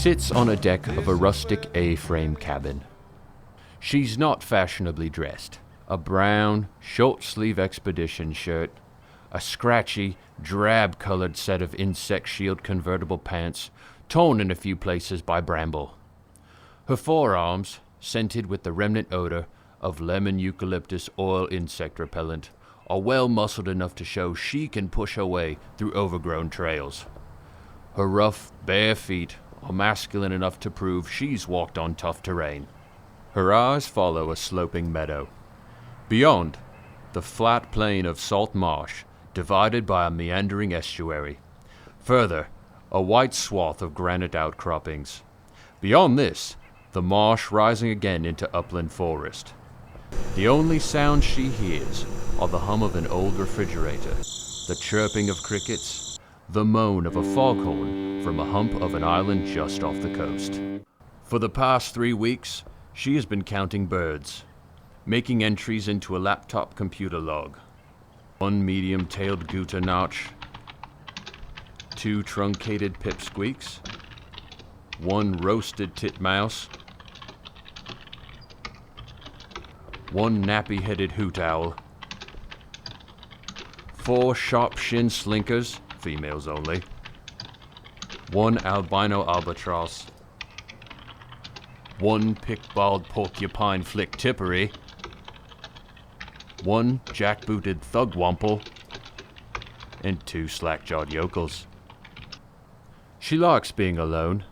sits on a deck of a rustic A-frame cabin. She's not fashionably dressed. A brown, short-sleeve expedition shirt, a scratchy, drab-colored set of insect shield convertible pants, torn in a few places by bramble. Her forearms, scented with the remnant odor of lemon eucalyptus oil insect repellent, are well muscled enough to show she can push her way through overgrown trails. Her rough, bare feet are masculine enough to prove she's walked on tough terrain. Her eyes follow a sloping meadow. Beyond, the flat plain of salt marsh, divided by a meandering estuary. Further, a white swath of granite outcroppings. Beyond this, the marsh rising again into upland forest. The only sounds she hears are the hum of an old refrigerator, the chirping of crickets, the moan of a foghorn from a hump of an island just off the coast. For the past 3 weeks, she has been counting birds, making entries into a laptop computer log. 1 medium-tailed gutter notch, 2 truncated pipsqueaks, 1 roasted titmouse, 1 nappy-headed hoot owl, 4 sharp-shinned slinkers, females only, 1 albino albatross, 1 pick-balled porcupine flick tippery, 1 jack-booted thugwample, and 2 slack-jawed yokels. She likes being alone.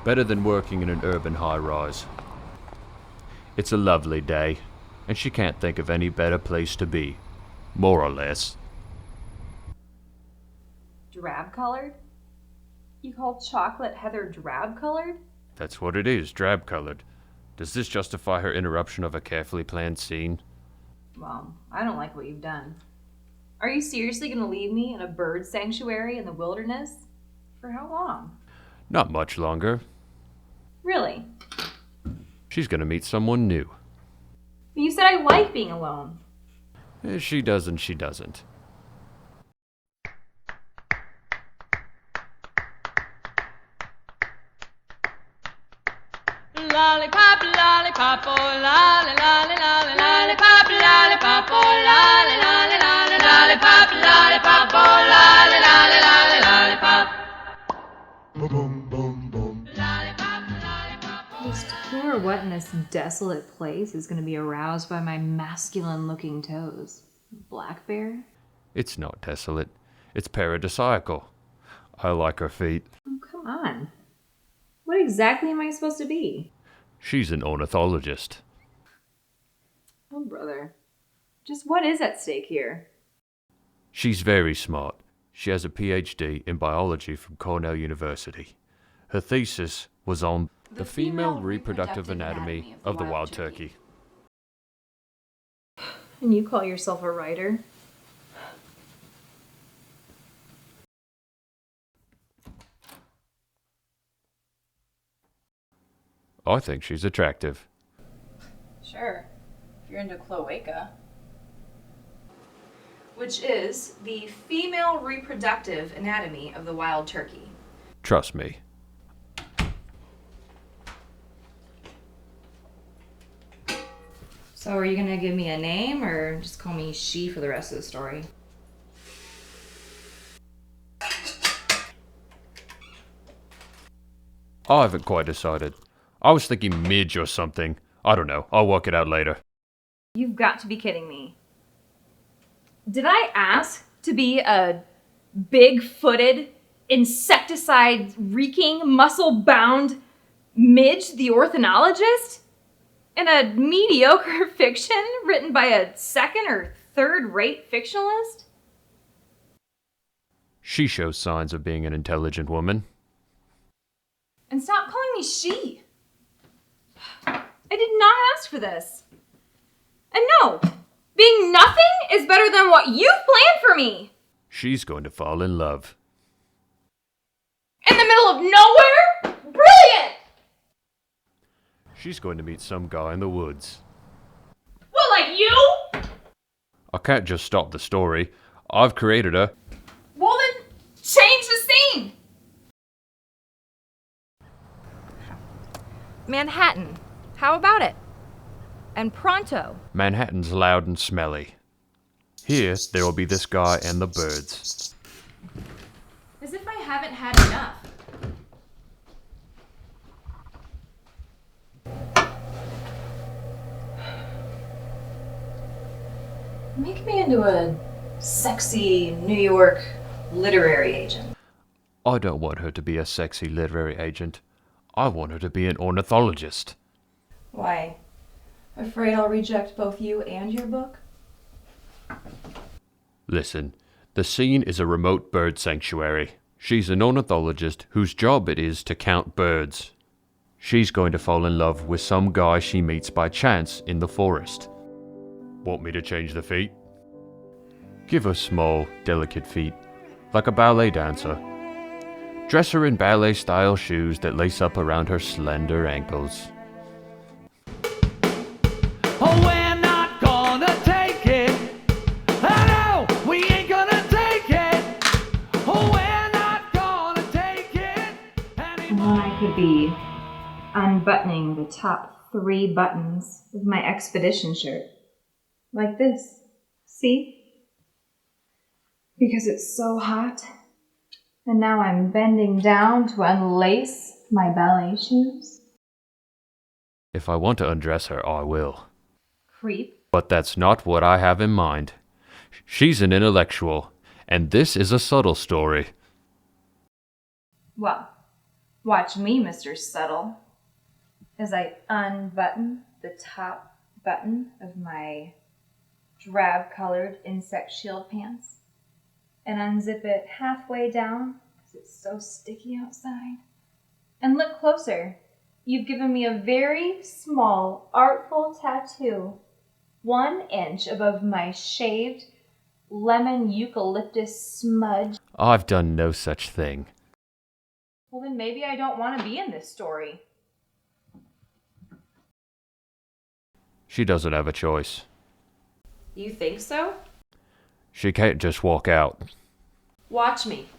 Better than working in an urban high-rise. It's a lovely day, and she can't think of any better place to be, more or less. Drab-colored? You call chocolate heather drab-colored? That's what it is, drab-colored. Does this justify her interruption of a carefully planned scene? Well, I don't like what you've done. Are you seriously going to leave me in a bird sanctuary in the wilderness? For how long? Not much longer. Really? She's gonna meet someone new. You said I like being alone. She does and she doesn't. Lollipop, lollipop, oh lolly, lolly, lolly, lollipop, lollipop, oh lolly, lolly, lolly, lollipop, lollipop, oh lolly, lolly, lolly, lollipop. Boom, boom, boom. Lollipop, lollipop, oh Just who or what in this desolate place is going to be aroused by my masculine-looking toes? Black bear? It's not desolate. It's paradisiacal. I like her feet. Oh, come on. What exactly am I supposed to be? She's an ornithologist. Oh, brother. Just what is at stake here? She's very smart. She has a PhD in biology from Cornell University. Her thesis was on the female reproductive anatomy of the wild turkey. And you call yourself a writer? I think she's attractive. Sure, if you're into cloaca. Which is the female reproductive anatomy of the wild turkey. Trust me. So are you gonna give me a name or just call me She for the rest of the story? I haven't quite decided. I was thinking Midge or something. I don't know. I'll work it out later. You've got to be kidding me. Did I ask to be a big-footed, insecticide-reeking, muscle-bound Midge the ornithologist? In a mediocre fiction written by a second or third-rate fictionalist? She shows signs of being an intelligent woman. And stop calling me she. I did not ask for this. And no, being nothing is better than what you've planned for me. She's going to fall in love. In the middle of nowhere? Brilliant! She's going to meet some guy in the woods. What, like you? I can't just stop the story. I've created her. Well then, change the scene. Manhattan. How about it? And pronto. Manhattan's loud and smelly. Here, there will be this guy and the birds. As if I haven't had enough. Make me into a sexy New York literary agent. I don't want her to be a sexy literary agent. I want her to be an ornithologist. Why? Afraid I'll reject both you and your book? Listen, the scene is a remote bird sanctuary. She's an ornithologist whose job it is to count birds. She's going to fall in love with some guy she meets by chance in the forest. Want me to change the feet? Give her small, delicate feet, like a ballet dancer. Dress her in ballet-style shoes that lace up around her slender ankles. Oh, we're not gonna take it. Oh, no, we ain't gonna take it. Oh, we're not gonna take it And then I could be unbuttoning the top 3 buttons of my expedition shirt. Like this. See? Because it's so hot. And now I'm bending down to unlace my ballet shoes. If I want to undress her, I will. Creep. But that's not what I have in mind. She's an intellectual, and this is a subtle story. Well, watch me, Mr. Subtle, as I unbutton the top button of my drab-colored insect shield pants and unzip it halfway down because it's so sticky outside. And look closer. You've given me a very small, artful tattoo, 1 inch above my shaved lemon eucalyptus smudge. I've done no such thing. Well, then maybe I don't want to be in this story. She doesn't have a choice. You think so? She can't just walk out. Watch me.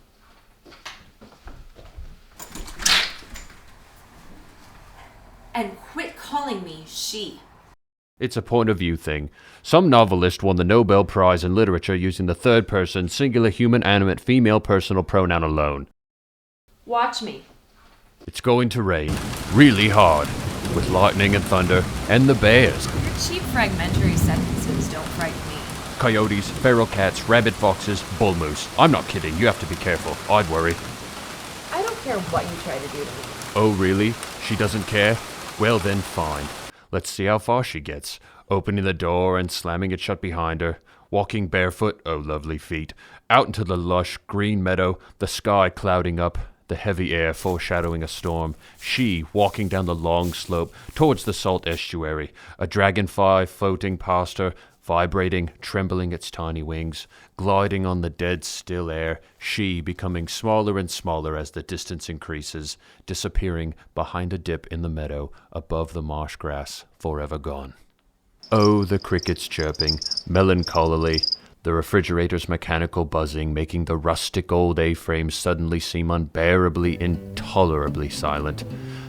And quit calling me she. It's a point of view thing. Some novelist won the Nobel Prize in Literature using the third person, singular human animate female personal pronoun alone. Watch me. It's going to rain, really hard, with lightning and thunder, and the bears. Your cheap fragmentary sentences don't frighten me. Coyotes, feral cats, rabid foxes, bull moose. I'm not kidding, you have to be careful. I'd worry. I don't care what you try to do to me. Oh, really? She doesn't care? Well then, fine. Let's see how far she gets. Opening the door and slamming it shut behind her. Walking barefoot, oh lovely feet. Out into the lush green meadow, the sky clouding up, the heavy air foreshadowing a storm. She walking down the long slope towards the salt estuary. A dragonfly floating past her, vibrating, trembling its tiny wings, gliding on the dead still air, she becoming smaller and smaller as the distance increases, disappearing behind a dip in the meadow above the marsh grass, forever gone. Oh, the crickets chirping, melancholily, the refrigerator's mechanical buzzing, making the rustic old A-frame suddenly seem unbearably, intolerably silent,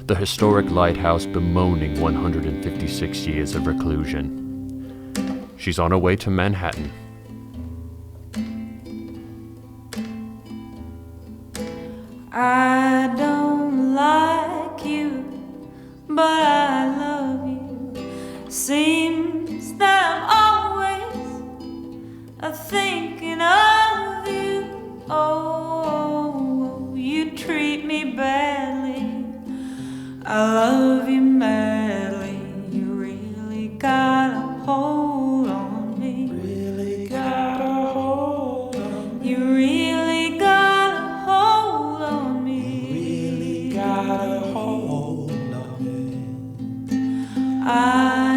the historic lighthouse bemoaning 156 years of reclusion. She's on her way to Manhattan. I don't like you, but I love you. Seems that I'm always thinking of you. Oh, you treat me badly. I love you madly. You really got a hold on me. Really got a hold on me. You really got a hold on me. Really got a hold on me. I